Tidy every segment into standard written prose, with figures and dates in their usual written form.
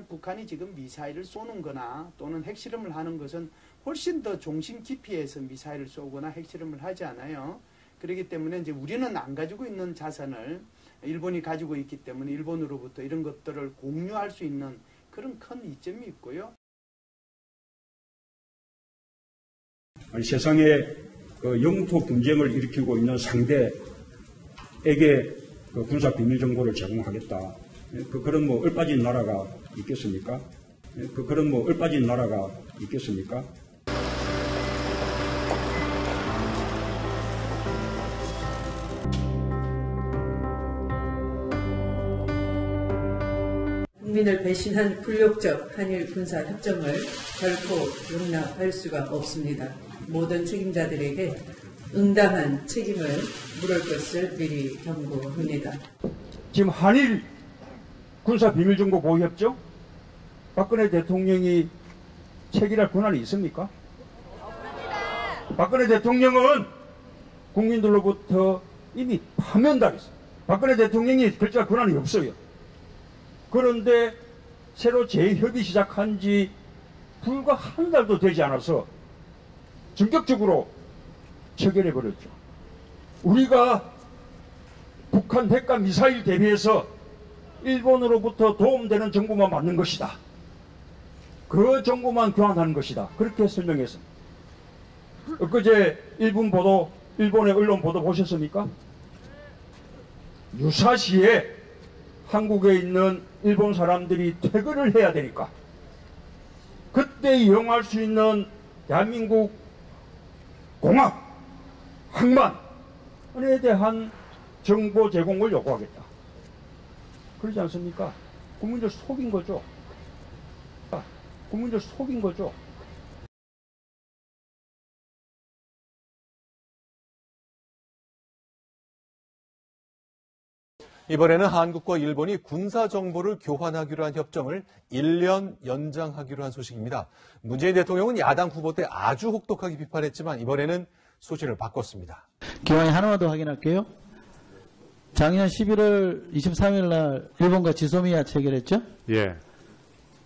북한이 지금 미사일을 쏘는 거나 또는 핵실험을 하는 것은 훨씬 더 종심 깊이에서 미사일을 쏘거나 핵실험을 하지 않아요. 그렇기 때문에 이제 우리는 안 가지고 있는 자산을 일본이 가지고 있기 때문에 일본으로부터 이런 것들을 공유할 수 있는 그런 큰 이점이 있고요. 세상에 영토 분쟁을 일으키고 있는 상대에게 군사 비밀 정보를 제공하겠다. 그런 얼빠진 나라가 있겠습니까? 그런 얼빠진 나라가 있겠습니까? 국민을 배신한 굴욕적 한일 군사 협정을 결코 용납할 수가 없습니다. 모든 책임자들에게 응당한 책임을 물을 것을 미리 경고합니다. 지금 한일 군사 비밀정보 보호협정 박근혜 대통령이 체결할 권한이 있습니까? 없습니다. 박근혜 대통령은 국민들로부터 이미 파면당했어요. 박근혜 대통령이 결정할 권한이 없어요. 그런데 새로 재협의 시작한 지 불과 한 달도 되지 않아서 전격적으로 체결해버렸죠. 우리가 북한 핵과 미사일 대비해서 일본으로부터 도움되는 정보만 받는 것이다. 그 정보만 교환하는 것이다. 그렇게 설명했습니다. 엊그제 일본의 언론 보도 보셨습니까? 유사시에 한국에 있는 일본 사람들이 퇴근을 해야 되니까 그때 이용할 수 있는 대한민국 공항, 항만에 대한 정보 제공을 요구하겠다. 그러지 않습니까? 국민들 속인 거죠. 국민들 속인 거죠. 이번에는 한국과 일본이 군사정보를 교환하기로 한 협정을 1년 연장하기로 한 소식입니다. 문재인 대통령은 야당 후보 때 아주 혹독하게 비판했지만 이번에는 소신을 바꿨습니다. 기왕에 하나만 더 확인할게요. 작년 11월 23일 날 일본과 지소미아 체결했죠? 예.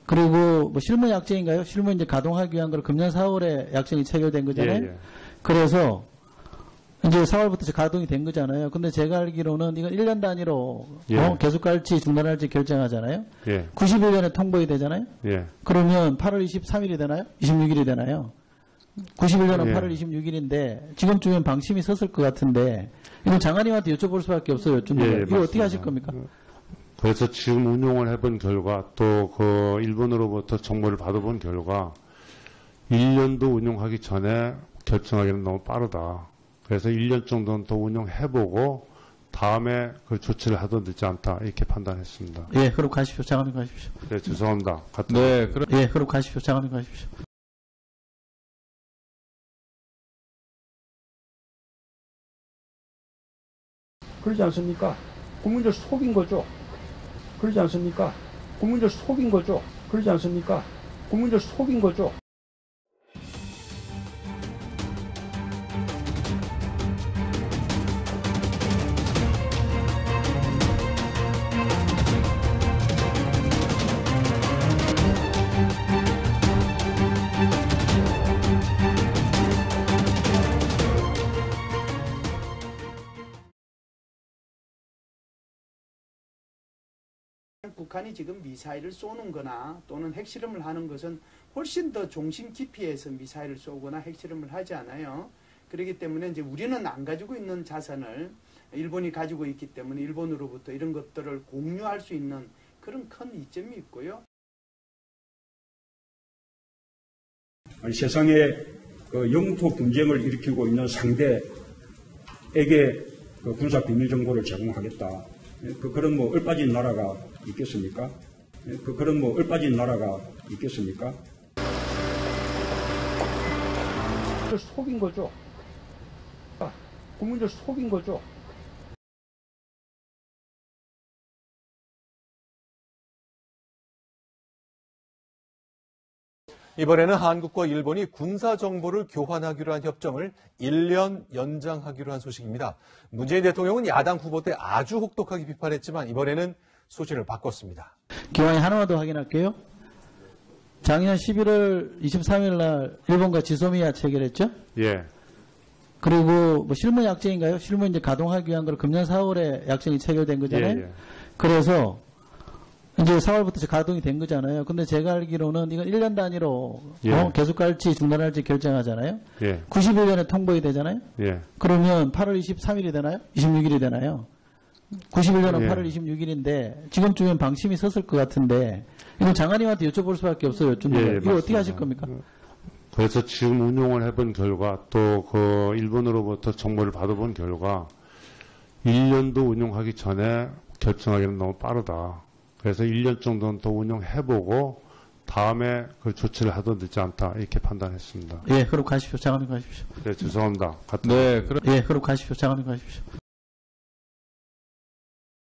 그리고 실무 약정인가요? 실무 이제 가동하기 위한 걸 금년 4월에 약정이 체결된 거잖아요. 예. 그래서 이제 4월부터 가동이 된 거잖아요. 근데 제가 알기로는 이건 1년 단위로 계속 갈지 중단할지 결정하잖아요. 예. 91년에 통보가 되잖아요. 예. 그러면 8월 23일이 되나요? 26일이 되나요? 91년은 8월 26일인데 지금쯤엔 방침이 섰을 것 같은데 이건 장관님한테 여쭤볼 수밖에 없어요. 이거 맞습니다. 어떻게 하실 겁니까? 그래서 지금 운용을 해본 결과 또 그 일본으로부터 정보를 받아본 결과 1년도 운용하기 전에 결정하기는 너무 빠르다. 그래서 1년 정도는 더 운영해보고 다음에 그 조치를 하도 늦지 않다 이렇게 판단했습니다. 예, 그럼 가십시오. 장관님 가십시오. 네, 죄송합니다. 네, 그럼 가십시오. 장관님 가십시오. 그러지 않습니까? 국민들 속인 거죠. 그러지 않습니까? 국민들 속인 거죠. 그러지 않습니까? 국민들 속인 거죠. 북한이 지금 미사일을 쏘는 거나 또는 핵실험을 하는 것은 훨씬 더 종심 깊이에서 미사일을 쏘거나 핵실험을 하지 않아요. 그렇기 때문에 이제 우리는 안 가지고 있는 자산을 일본이 가지고 있기 때문에 일본으로부터 이런 것들을 공유할 수 있는 그런 큰 이점이 있고요. 세상에 영토 분쟁을 일으키고 있는 상대에게 군사 비밀 정보를 제공하겠다. 그런 얼빠진 나라가 있겠습니까? 그런 얼빠진 나라가 있겠습니까? 속인 거죠. 국민들 속인 거죠. 이번에는 한국과 일본이 군사정보를 교환하기로 한 협정을 1년 연장하기로 한 소식입니다. 문재인 대통령은 야당 후보 때 아주 혹독하게 비판했지만 이번에는 소신을 바꿨습니다. 기왕에 하나만 더 확인할게요. 작년 11월 23일 날 일본과 지소미아 체결했죠? 예. 그리고 뭐 실무 약정인가요? 실무 이제 가동하기 위한 걸 금년 4월에 약정이 체결된 거잖아요. 예, 예. 그래서 이제 4월부터 가동이 된 거잖아요. 근데 제가 알기로는 이건 1년 단위로 예. 계속 갈지 중단할지 결정하잖아요. 예. 91년에 통보이 되잖아요. 예. 그러면 8월 23일이 되나요? 26일이 되나요? 91년은 예. 8월 26일인데 지금쯤엔 방침이 섰을 것 같은데 이건 장관님한테 여쭤볼 수밖에 없어요. 좀 예, 이거 어떻게 맞습니다. 하실 겁니까? 그래서 지금 운용을 해본 결과 또 그 일본으로부터 정보를 받아본 결과 1년도 운용하기 전에 결정하기는 너무 빠르다. 그래서 1년 정도는 더 운용해보고 다음에 그 조치를 하도 늦지 않다 이렇게 판단했습니다. 예, 그럼 가십시오. 장관님 가십시오. 네, 죄송합니다. 네, 예, 그럼 가십시오. 장관님 가십시오.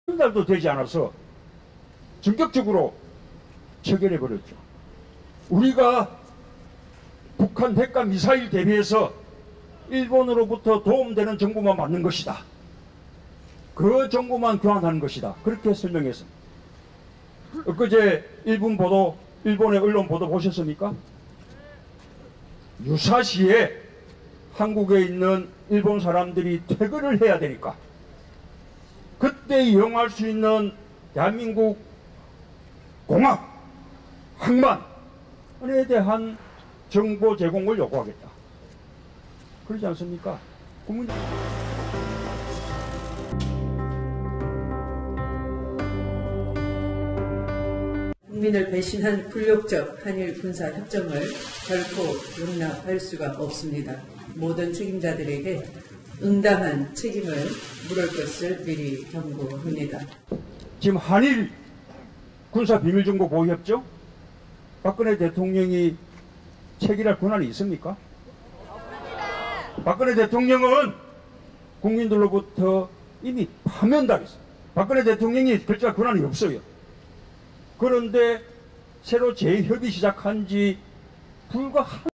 한 달도 되지 않아서 전격적으로 체결해버렸죠. 우리가 북한 핵과 미사일 대비해서 일본으로부터 도움되는 정보만 받는 것이다. 그 정보만 교환하는 것이다. 그렇게 설명했습니다. 엊그제 일본의 언론 보도 보셨습니까? 유사시에 한국에 있는 일본 사람들이 퇴근을 해야 되니까 그때 이용할 수 있는 대한민국 공항, 항만에 대한 정보 제공을 요구하겠다. 그러지 않습니까? 국민을 배신한 굴욕적 한일 군사 협정을 결코 용납할 수가 없습니다. 모든 책임자들에게 응당한 책임을 물을 것을 미리 경고합니다. 지금 한일 군사 비밀정보 보호협정 박근혜 대통령이 체결할 권한이 있습니까? 박근혜 대통령은 국민들로부터 이미 파면당했어요. 박근혜 대통령이 결정할 권한이 없어요. 그런데 새로 재협의 시작한 지 불과 한